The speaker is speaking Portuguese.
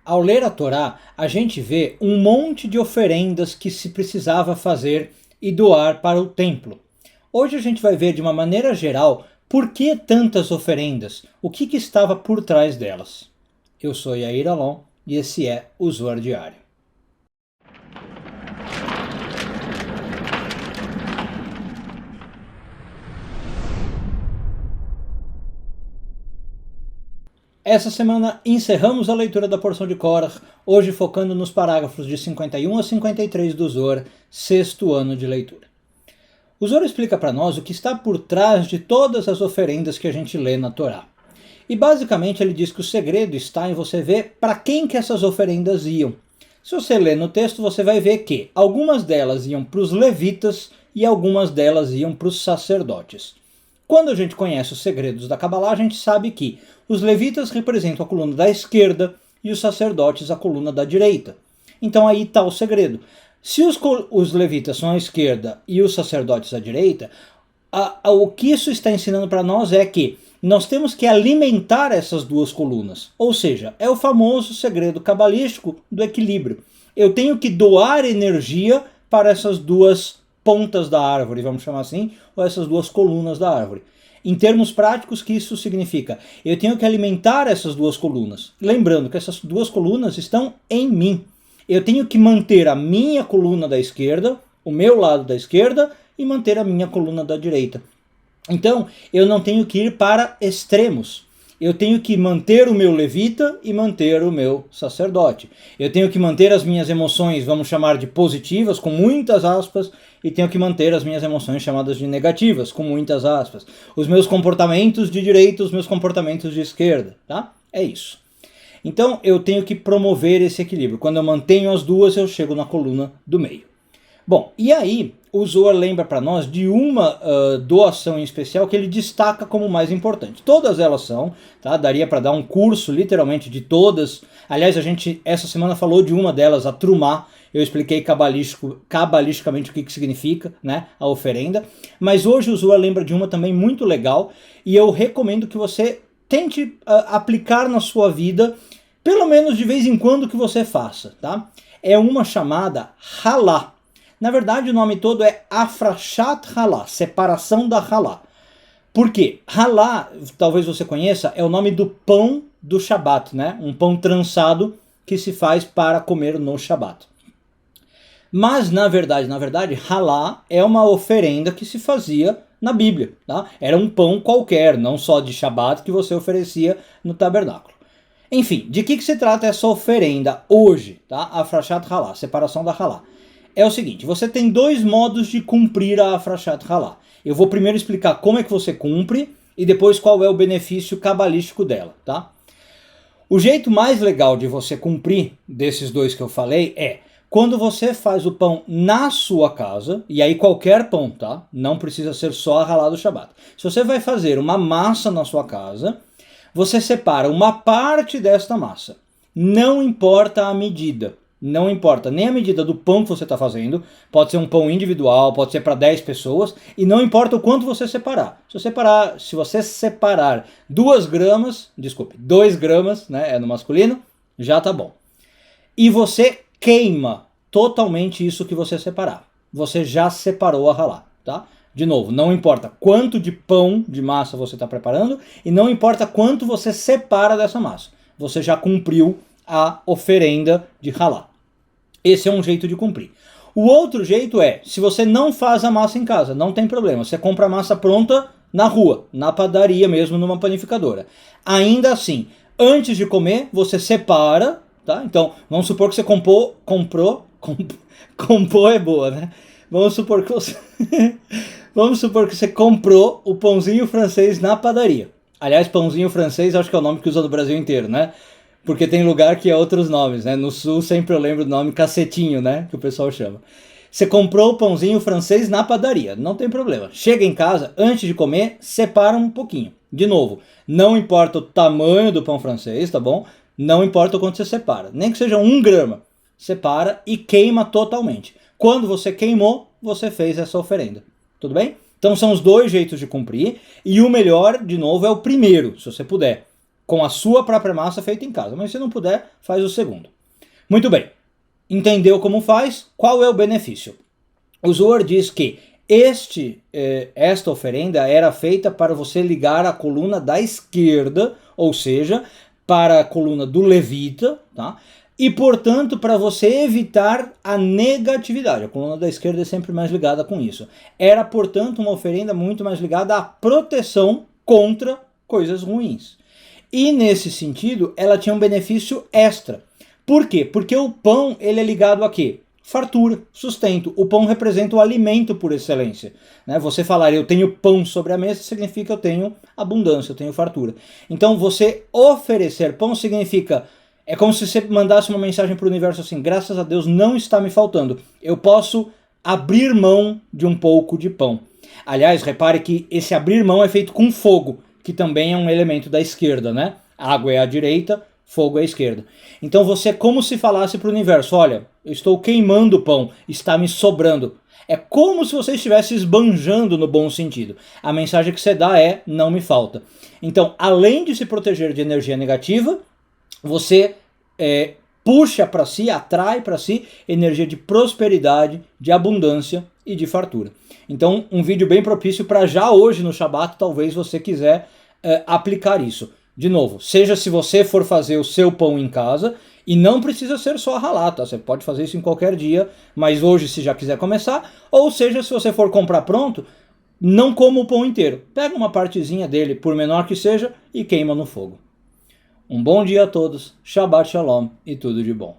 Ao ler a Torá, a gente vê um monte de oferendas que se precisava fazer e doar para o templo. Hoje a gente vai ver de uma maneira geral por que tantas oferendas, o que estava por trás delas. Eu sou Yair Alon e esse é o Zohar Diário. Essa semana encerramos a leitura da porção de Korach, hoje focando nos parágrafos de 51 a 53 do Zohar, sexto ano de leitura. O Zohar explica para nós o que está por trás de todas as oferendas que a gente lê na Torá. E basicamente ele diz que o segredo está em você ver para quem que essas oferendas iam. Se você ler no texto, você vai ver que algumas delas iam para os levitas e algumas delas iam para os sacerdotes. Quando a gente conhece os segredos da Kabbalah, a gente sabe que os levitas representam a coluna da esquerda e os sacerdotes a coluna da direita. Então aí está o segredo. Se os levitas são à esquerda e os sacerdotes à direita, o que isso está ensinando para nós é que nós temos que alimentar essas duas colunas. Ou seja, é o famoso segredo cabalístico do equilíbrio. Eu tenho que doar energia para essas duas pontas da árvore, vamos chamar assim, ou essas duas colunas da árvore. Em termos práticos, o que isso significa? Eu tenho que alimentar essas duas colunas. Lembrando que essas duas colunas estão em mim. Eu tenho que manter a minha coluna da esquerda, o meu lado da esquerda, e manter a minha coluna da direita. Então, eu não tenho que ir para extremos. Eu tenho que manter o meu levita e manter o meu sacerdote. Eu tenho que manter as minhas emoções, vamos chamar de positivas, com muitas aspas, e tenho que manter as minhas emoções chamadas de negativas, com muitas aspas. Os meus comportamentos de direita, os meus comportamentos de esquerda, tá? É isso. Então, eu tenho que promover esse equilíbrio. Quando eu mantenho as duas, eu chego na coluna do meio. Bom, e aí o Zohar lembra para nós de uma doação em especial que ele destaca como mais importante. Todas elas são, tá? Daria para dar um curso literalmente de todas. Aliás, a gente essa semana falou de uma delas, a Trumá. Eu expliquei cabalisticamente o que significa, né, a oferenda. Mas hoje o Zohar lembra de uma também muito legal e eu recomendo que você tente aplicar na sua vida, pelo menos de vez em quando que você faça, tá? É uma chamada Halá. Na verdade, o nome todo é Afrashat Halá, separação da Halá. Por quê? Halá, talvez você conheça, é o nome do pão do Shabat, né? Um pão trançado que se faz para comer no Shabat. Mas, na verdade, Halá é uma oferenda que se fazia na Bíblia, tá? Era um pão qualquer, não só de Shabat, que você oferecia no tabernáculo. Enfim, de que se trata essa oferenda hoje, tá? Afrashat Halá, separação da Halá. É o seguinte, você tem dois modos de cumprir a Afrashat Halá. Eu vou primeiro explicar como é que você cumpre e depois qual é o benefício cabalístico dela, tá? O jeito mais legal de você cumprir desses dois que eu falei é quando você faz o pão na sua casa, e aí qualquer pão, tá? Não precisa ser só a halá do Shabat. Se você vai fazer uma massa na sua casa, você separa uma parte desta massa. Não importa a medida. Não importa nem a medida do pão que você está fazendo, pode ser um pão individual, pode ser para 10 pessoas, e não importa o quanto você separar. Se você separar 2 gramas, né, é no masculino, já tá bom. E você queima totalmente isso que você separar. Você já separou a halá, tá? De novo, não importa quanto de pão, de massa você está preparando, e não importa quanto você separa dessa massa. Você já cumpriu a oferenda de halá. Esse é um jeito de cumprir. O outro jeito é, se você não faz a massa em casa, não tem problema. Você compra a massa pronta na rua, na padaria mesmo, numa panificadora. Ainda assim, antes de comer, você separa, tá? Então, vamos supor que você comprou é boa, né? Vamos supor que você comprou o pãozinho francês na padaria. Aliás, pãozinho francês acho que é o nome que usa no Brasil inteiro, né? Porque tem lugar que é outros nomes, né? No sul sempre eu lembro do nome cacetinho, né? Que o pessoal chama. Você comprou o pãozinho francês na padaria, não tem problema. Chega em casa, antes de comer, separa um pouquinho. De novo, não importa o tamanho do pão francês, tá bom? Não importa o quanto você separa. Nem que seja 1 grama. Separa e queima totalmente. Quando você queimou, você fez essa oferenda. Tudo bem? Então são os dois jeitos de cumprir. E o melhor, de novo, é o primeiro, se você puder. com a sua própria massa feita em casa. Mas se não puder, faz o segundo. Muito bem. Entendeu como faz? Qual é o benefício? O Zohar diz que esta oferenda era feita para você ligar a coluna da esquerda, ou seja, para a coluna do levita, tá? E, portanto, para você evitar a negatividade. A coluna da esquerda é sempre mais ligada com isso. Era, portanto, uma oferenda muito mais ligada à proteção contra coisas ruins. E, nesse sentido, ela tinha um benefício extra. Por quê? Porque o pão ele é ligado a quê? Fartura, sustento. O pão representa o alimento por excelência. Né? Você falar eu tenho pão sobre a mesa significa eu tenho abundância, eu tenho fartura. Então, você oferecer pão significa... É como se você mandasse uma mensagem para o universo assim, graças a Deus não está me faltando. Eu posso abrir mão de um pouco de pão. Aliás, repare que esse abrir mão é feito com fogo, que também é um elemento da esquerda, né? Água é à direita, fogo é à esquerda. Então você é como se falasse para o universo, olha, eu estou queimando o pão, está me sobrando. É como se você estivesse esbanjando no bom sentido. A mensagem que você dá é, não me falta. Então, além de se proteger de energia negativa, você puxa para si, atrai para si energia de prosperidade, de abundância e de fartura. Então, um vídeo bem propício para já hoje no Shabat, talvez você quiser aplicar isso. De novo, seja se você for fazer o seu pão em casa, e não precisa ser só a ralá, tá? Você pode fazer isso em qualquer dia, mas hoje se já quiser começar, ou seja, se você for comprar pronto, não coma o pão inteiro. Pega uma partezinha dele, por menor que seja, e queima no fogo. Um bom dia a todos, Shabbat Shalom e tudo de bom.